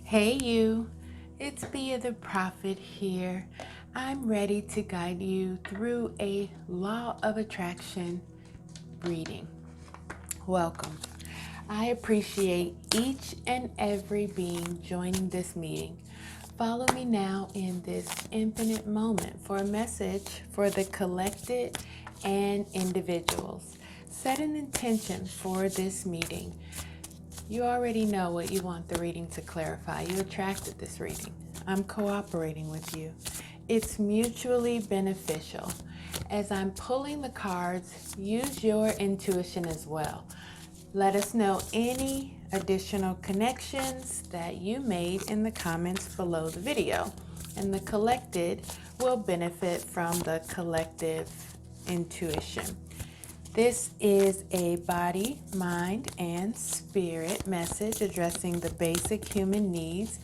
Hey you, it's Bia the Prophet here. I'm ready to guide you through a law of attraction reading. Welcome. I appreciate each and every being joining this meeting. Follow me now in this infinite moment for a message for the collected and individuals. Set an intention for this meeting. You already know what you want the reading to clarify. You attracted this reading. I'm cooperating with you. It's mutually beneficial. As I'm pulling the cards, use your intuition as well. Let us know any additional connections that you made in the comments below the video. And the collected will benefit from the collective intuition. This is a body, mind, and spirit message addressing the basic human needs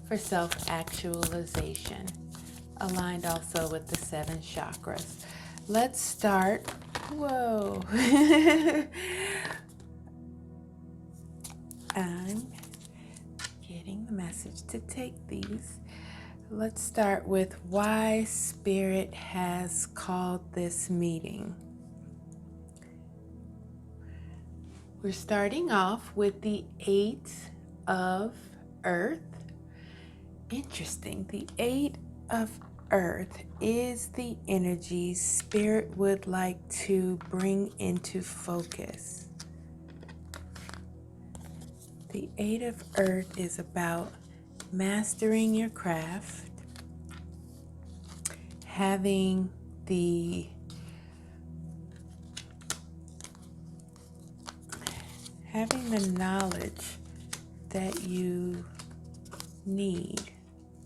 for self-actualization, aligned also with the 7 chakras. Let's start. Whoa. I'm getting the message to take these. Let's start with why Spirit has called this meeting. We're starting off with the 8 of Earth. Interesting. The 8 of Earth is the energy Spirit would like to bring into focus. The 8 of Earth is about mastering your craft, having the knowledge that you need.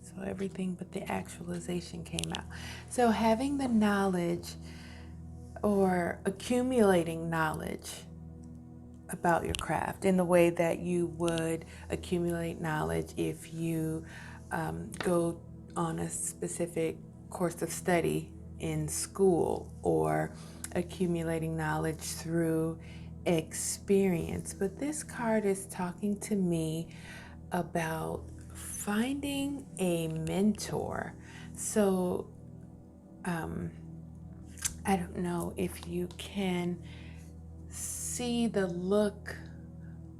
So everything but the actualization came out. So having the knowledge or accumulating knowledge about your craft in the way that you would accumulate knowledge if you go on a specific course of study in school, or accumulating knowledge through experience. But this card is talking to me about finding a mentor. So I don't know if you can see the look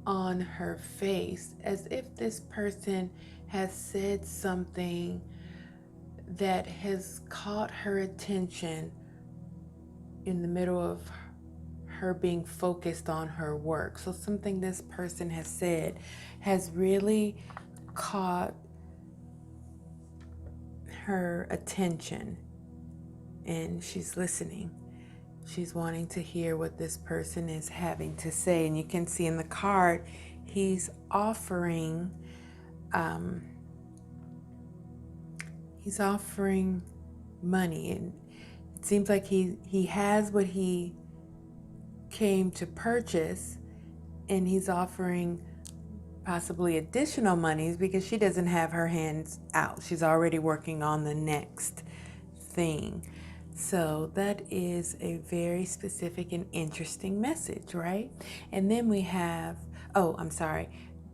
on her face, as if this person has said something that has caught her attention in the middle of her being focused on her work. So something this person has said has really caught her attention, and she's listening. She's wanting to hear what this person is having to say. And you can see in the card, he's offering money, and it seems like he has what he came to purchase, and he's offering possibly additional monies because she doesn't have her hands out. She's already working on the next thing. So that is a very specific and interesting message, right? And then we have,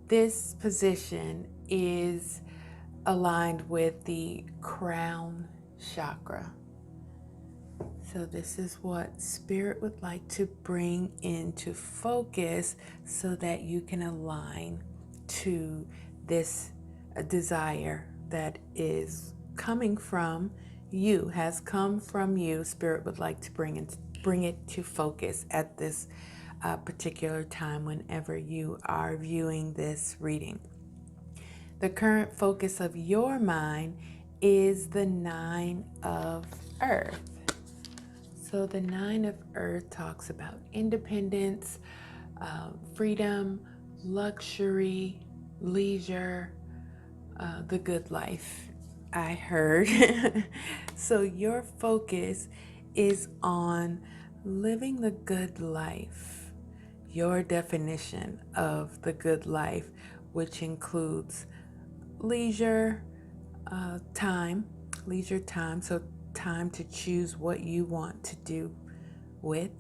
this position is aligned with the crown chakra. So this is what Spirit would like to bring into focus so that you can align to this desire that is coming from you, has come from you. Spirit would like to bring it to focus at this particular time whenever you are viewing this reading. The current focus of your mind is the 9 of Earth. So the 9 of Earth talks about independence, freedom, luxury, leisure, the good life, I heard. So your focus is on living the good life, your definition of the good life, which includes leisure time, so time to choose what you want to do with,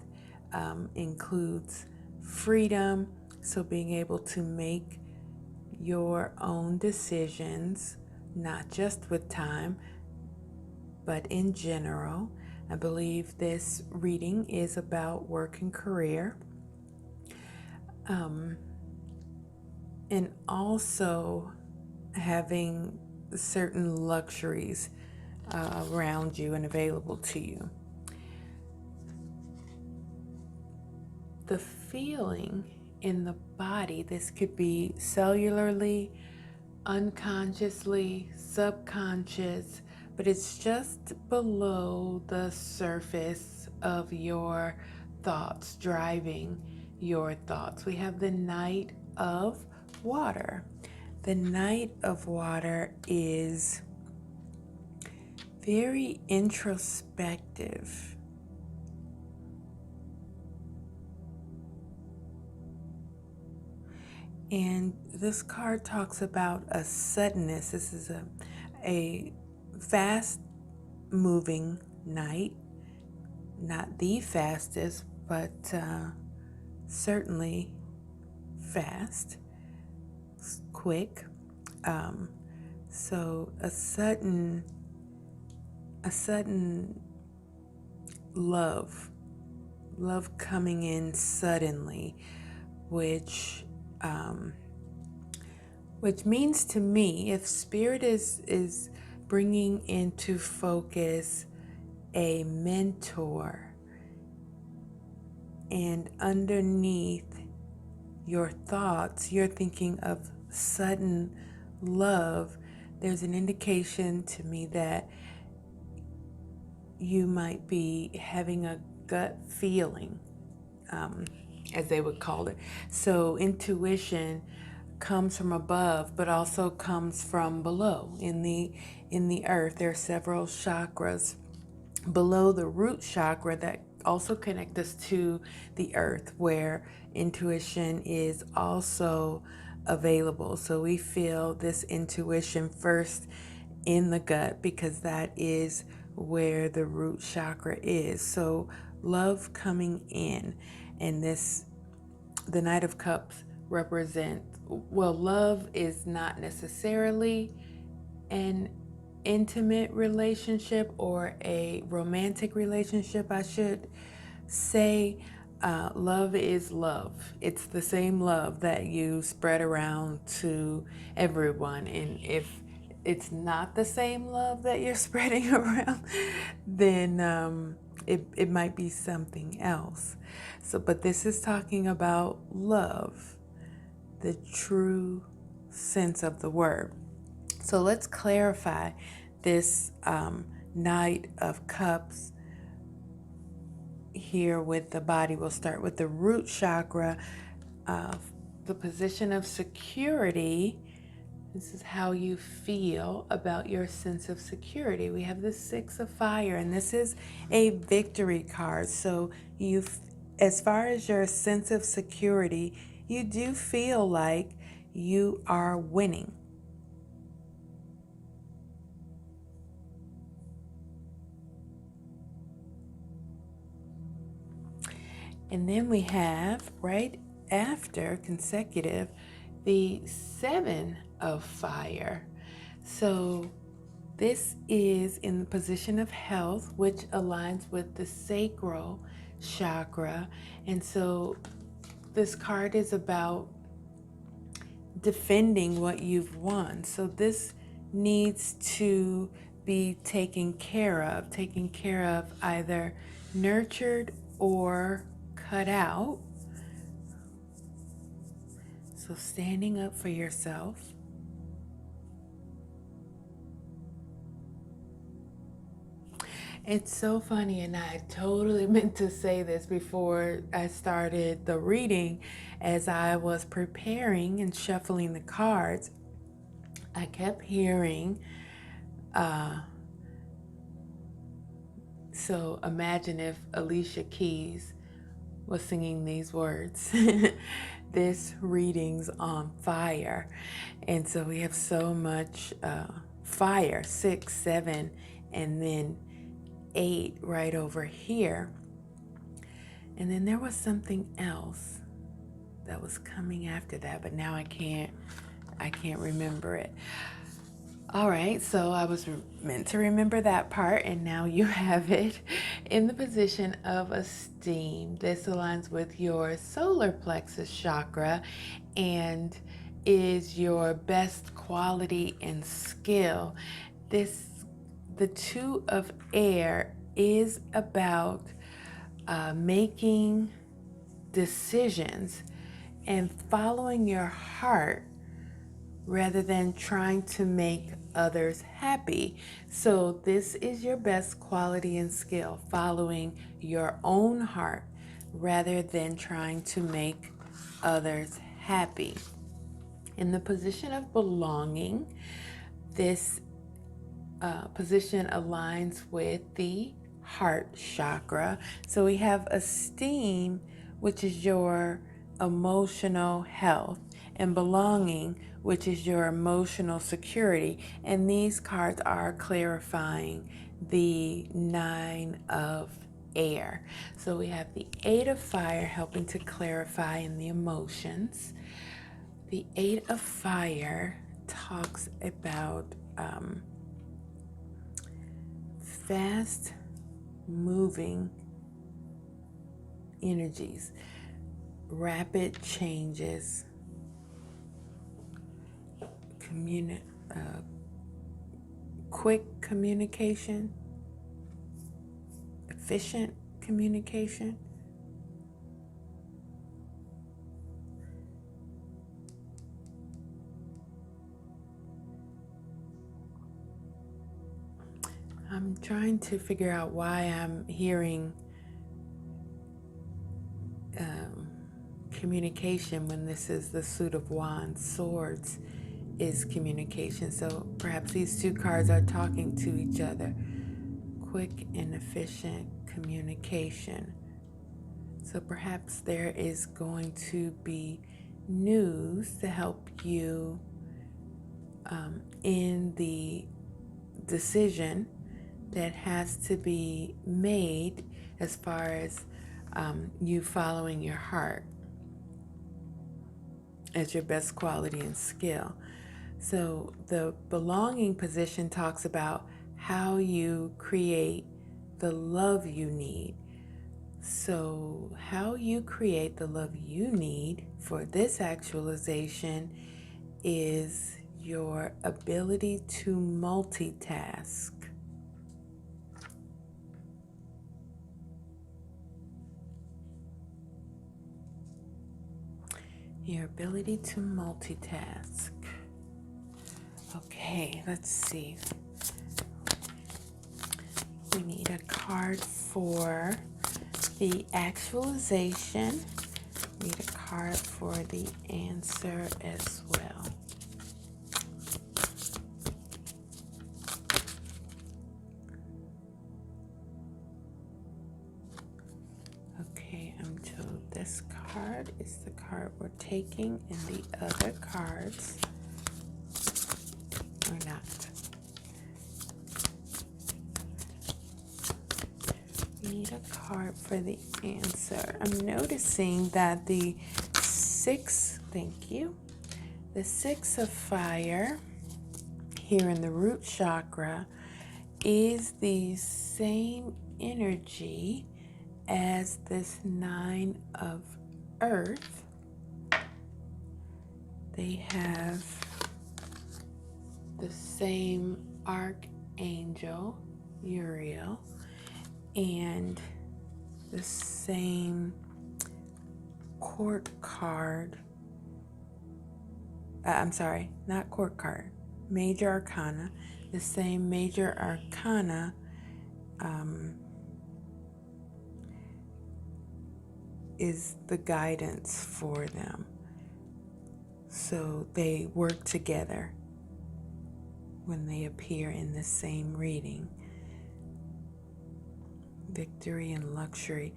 includes freedom, so being able to make your own decisions, not just with time, but in general. I believe this reading is about work and career. And also having certain luxuries around you and available to you. The feeling in the body, this could be cellularly, unconsciously, subconscious, but it's just below the surface of your thoughts, driving your thoughts. We have the Knight of Water. The Knight of Water is very introspective. And this card talks about a suddenness. This is a fast moving knight, not the fastest, but certainly fast, quick. So a sudden love coming in suddenly, which means to me, if Spirit is bringing into focus a mentor, and underneath your thoughts, you're thinking of sudden love, there's an indication to me that you might be having a gut feeling, as they would call it. So intuition comes from above, but also comes from below. In the earth, there are several chakras below the root chakra that also connect us to the earth, where intuition is also available. So we feel this intuition first in the gut, because that is where the root chakra is. So love coming in, and the Knight of Cups represents, well, love is not necessarily an intimate relationship or a romantic relationship, I should say. Love is love. It's the same love that you spread around to everyone. And if it's not the same love that you're spreading around, then it might be something else. So, but this is talking about love, the true sense of the word. So let's clarify this Knight of Cups here with the body. We'll start with the root chakra, the position of security. This is how you feel about your sense of security. We have the Six of Fire, and this is a victory card. So as far as your sense of security, you do feel like you are winning. And then we have, right after, consecutive, the Seven of Fire. So this is in the position of health, which aligns with the sacral chakra. And so this card is about defending what you've won. So this needs to be taken care of, either nurtured or cut out. So standing up for yourself. It's so funny, and I totally meant to say this before I started the reading. As I was preparing and shuffling the cards, I kept hearing, so imagine if Alicia Keys was singing these words. This reading's on fire. And so we have so much fire, 6, 7, and then 8 right over here. And then there was something else that was coming after that, but now I can't I can't remember it. All right, so I was meant to remember that part, and now you have it. In the position of esteem, this aligns with your solar plexus chakra and is your best quality and skill. The two of air is about making decisions and following your heart rather than trying to make others happy. So this is your best quality and skill, following your own heart rather than trying to make others happy. In the position of belonging, this position aligns with the heart chakra. So we have esteem, which is your emotional health, and belonging, which is your emotional security. And these cards are clarifying the 9 of air. So we have the 8 of fire helping to clarify in the emotions. The 8 of fire talks about fast moving energies, rapid changes, quick communication, efficient communication. I'm trying to figure out why I'm hearing communication when this is the suit of wands. Swords is communication. So perhaps these two cards are talking to each other. Quick and efficient communication. So perhaps there is going to be news to help you in the decision that has to be made as far as you following your heart as your best quality and skill. So the belonging position talks about how you create the love you need. So how you create the love you need for this actualization is your ability to multitask. Your ability to multitask. Okay, let's see. We need a card for the actualization. We need a card for the answer as well. Okay, I'm told this card is the card we're taking, and the other cards are not. We need a card for the answer. I'm noticing that the 6, thank you, the 6 of fire here in the root chakra is the same energy as this 9 of earth. They have the same archangel, Uriel, and the same court card. I'm sorry, not court card, major arcana. The same major arcana is the guidance for them. So they work together when they appear in the same reading. Victory and luxury.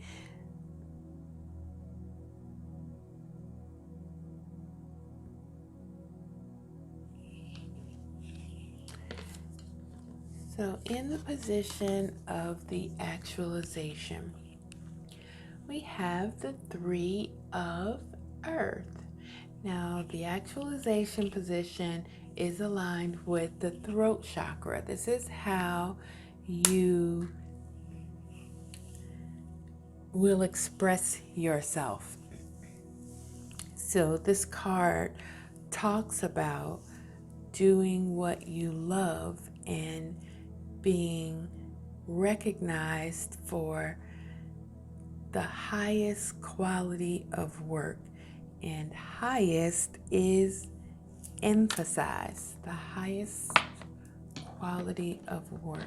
So in the position of the actualization, we have the 3 of earth. Now, the actualization position is aligned with the throat chakra. This is how you will express yourself. So, this card talks about doing what you love and being recognized for the highest quality of work. And highest is emphasized, the highest quality of work.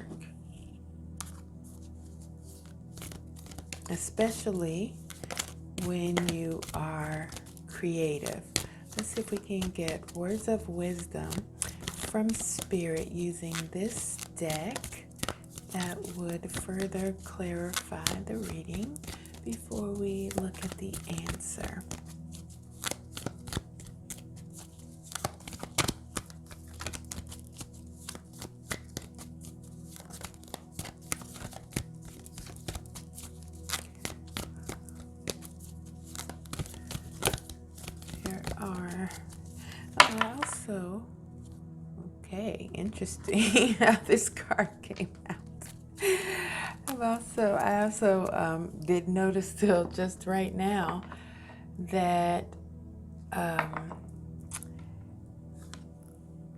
Especially when you are creative. Let's see if we can get words of wisdom from Spirit using this deck that would further clarify the reading before we look at the answer. There are also, okay, interesting how this card came out. I also did notice till just right now that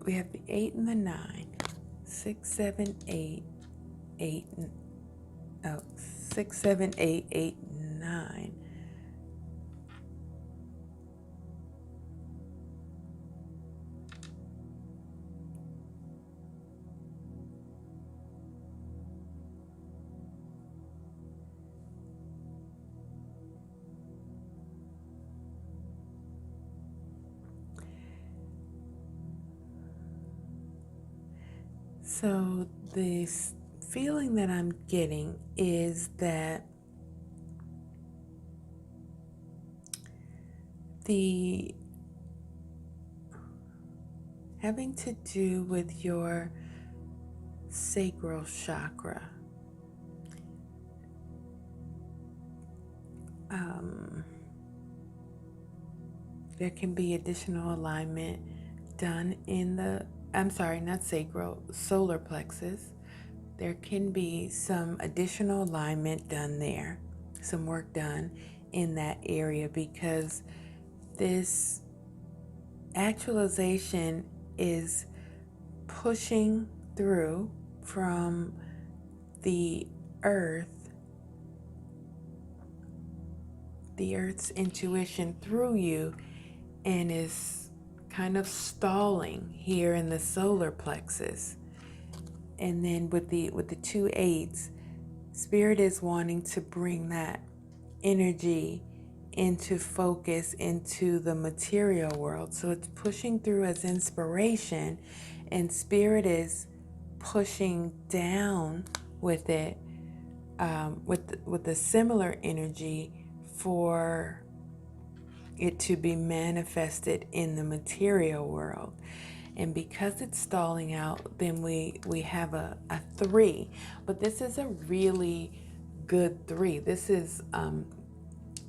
we have the 8 and the 9, 6, 7, 8, 8, 6, 7, 8, 8, 9. So this feeling that I'm getting is that the having to do with your sacral chakra. There can be additional alignment done in the, not sacral, solar plexus. There can be some additional alignment done there, some work done in that area, because this actualization is pushing through from the earth's intuition through you, and is kind of stalling here in the solar plexus. And then with the 2 8s, Spirit is wanting to bring that energy into focus into the material world. So it's pushing through as inspiration, and Spirit is pushing down with it, with a similar energy for it to be manifested in the material world. And because it's stalling out, then we have a 3. But this is a really good 3. This is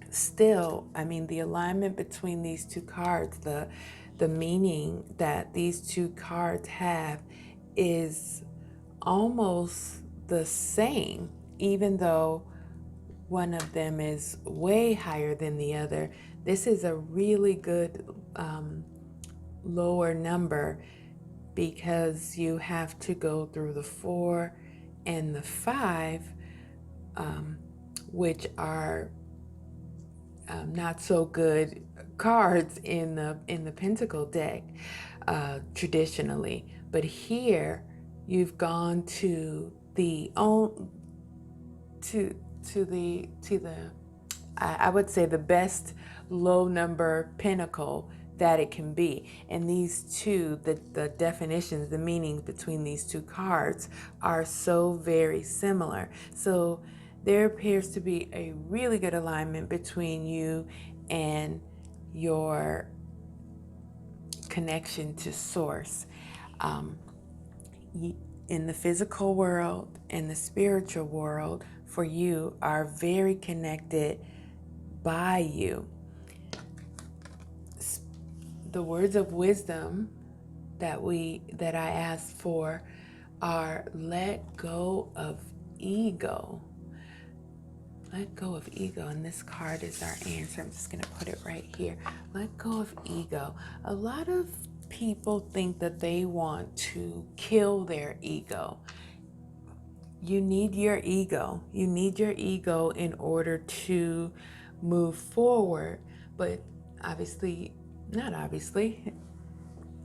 still, the alignment between these two cards, the meaning that these two cards have is almost the same, even though one of them is way higher than the other. This is a really good lower number, because you have to go through the 4 and the 5, which are not so good cards in the Pentacle deck traditionally. But here you've gone to the I would say the best low number pentacle that it can be. And these two, the definitions, the meanings between these two cards are so very similar. So there appears to be a really good alignment between you and your connection to Source. In the physical world and the spiritual world, for you, are very connected by you. the words of wisdom that I asked for are let go of ego. Let go of ego. And this card is our answer. I'm just going to put it right here. Let go of ego. A lot of people think that they want to kill their ego. You need your ego. You need your ego in order to move forward. But obviously, not obviously,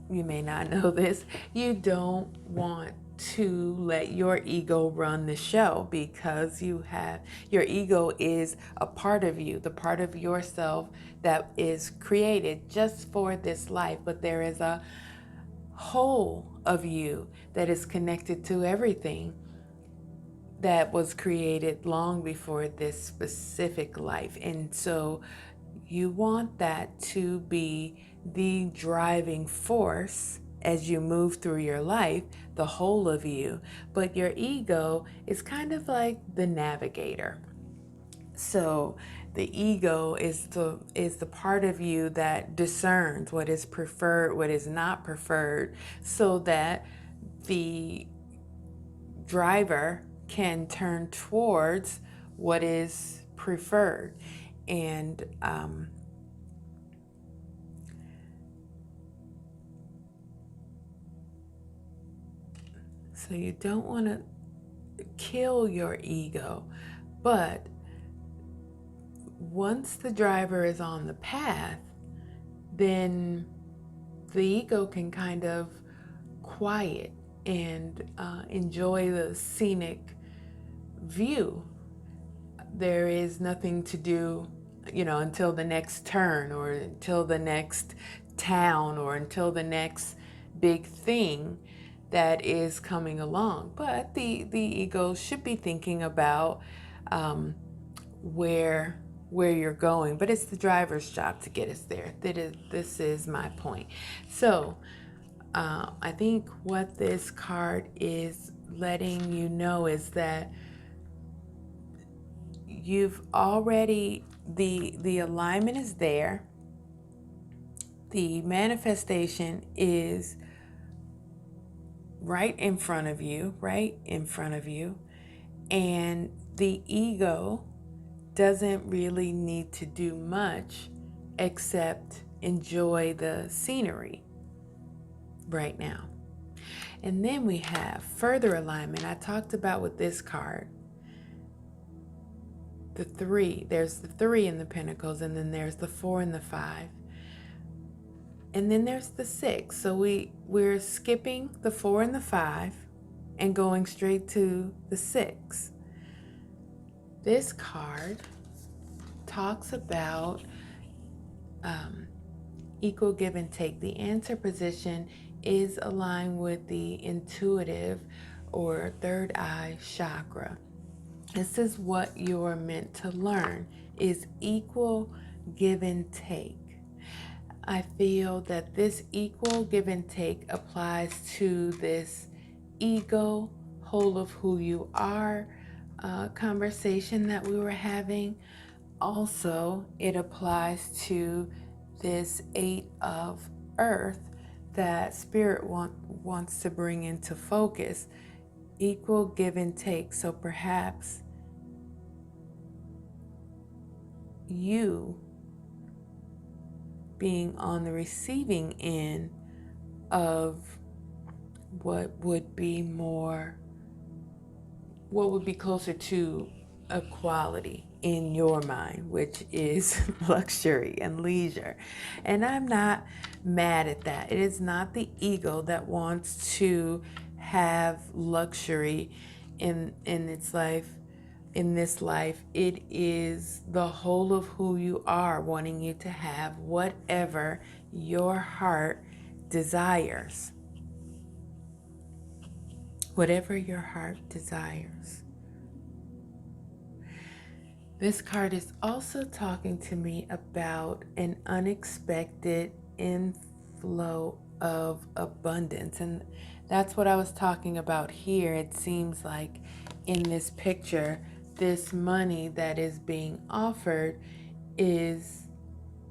you may not know this, you don't want to let your ego run the show, because your ego is a part of you, the part of yourself that is created just for this life. But there is a whole of you that is connected to everything that was created long before this specific life. And so you want that to be the driving force as you move through your life, the whole of you. But your ego is kind of like the navigator. So the ego is the part of you that discerns what is preferred, what is not preferred, so that the driver can turn towards what is preferred. And so you don't want to kill your ego, but once the driver is on the path, then the ego can kind of quiet and enjoy the scenic view. There is nothing to do, until the next turn, or until the next town, or until the next big thing that is coming along. But the ego should be thinking about where you're going, but it's the driver's job to get us there. This is my point. So I think what this card is letting you know is that you've already, the alignment is there. The manifestation is right in front of you, and the ego doesn't really need to do much except enjoy the scenery right now. And then we have further alignment. I talked about with this card, the 3. There's the 3 in the Pentacles, and then there's the 4 and the 5. And then there's the 6. So we're skipping the 4 and the 5 and going straight to the 6. This card talks about equal give and take. The answer position is aligned with the intuitive or third eye chakra. This is what you're meant to learn, is equal give and take. I feel that this equal give and take applies to this ego, whole of who you are conversation that we were having. Also, it applies to this 8 of earth that Spirit wants to bring into focus. Equal give and take. So perhaps you being on the receiving end of what would be closer to equality in your mind, which is luxury and leisure. And I'm not mad at that. It is not the ego that wants to have luxury in its life, in this life. It is the whole of who you are wanting you to have whatever your heart desires. Whatever your heart desires. This card is also talking to me about an unexpected inflow of abundance. And that's what I was talking about here. It seems like in this picture, this money that is being offered is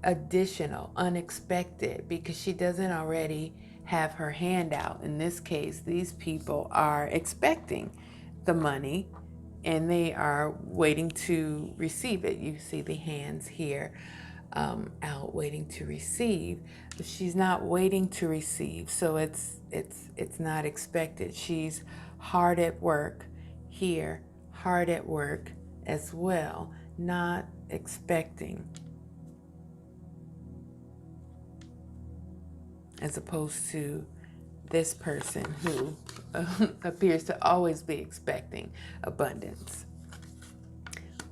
additional, unexpected, because she doesn't already have her hand out. In this case, these people are expecting the money and they are waiting to receive it. You see the hands here out waiting to receive. But she's not waiting to receive, so it's not expected. She's hard at work here, hard at work as well, not expecting, as opposed to this person who appears to always be expecting abundance,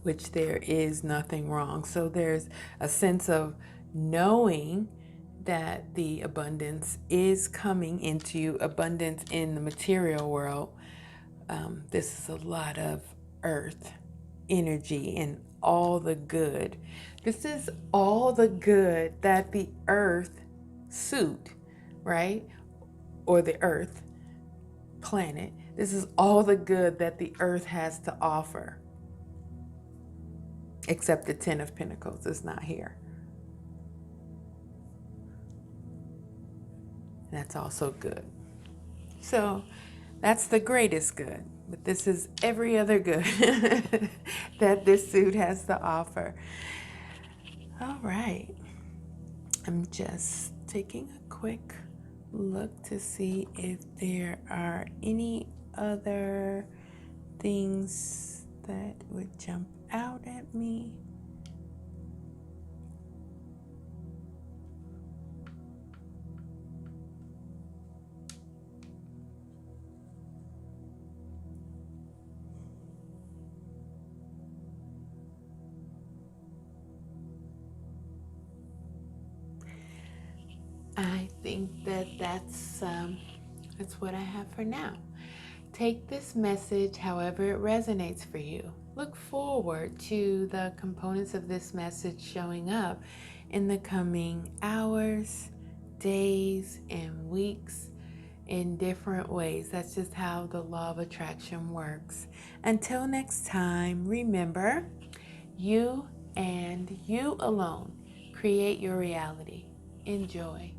which there is nothing wrong. So there's a sense of knowing that the abundance is coming into you, abundance in the material world. This is a lot of earth energy and all the good. This is all the good that the earth suit, right? Or the earth planet. This is all the good that the earth has to offer. Except the 10 of Pentacles is not here. That's also good. So that's the greatest good. But this is every other good that this suit has to offer. All right. I'm just taking a quick look to see if there are any other things that would jump out at me. I think that that's what I have for now. Take this message however it resonates for you. Look forward to the components of this message showing up in the coming hours, days, and weeks in different ways. That's just how the law of attraction works. Until next time, remember, you and you alone create your reality. Enjoy.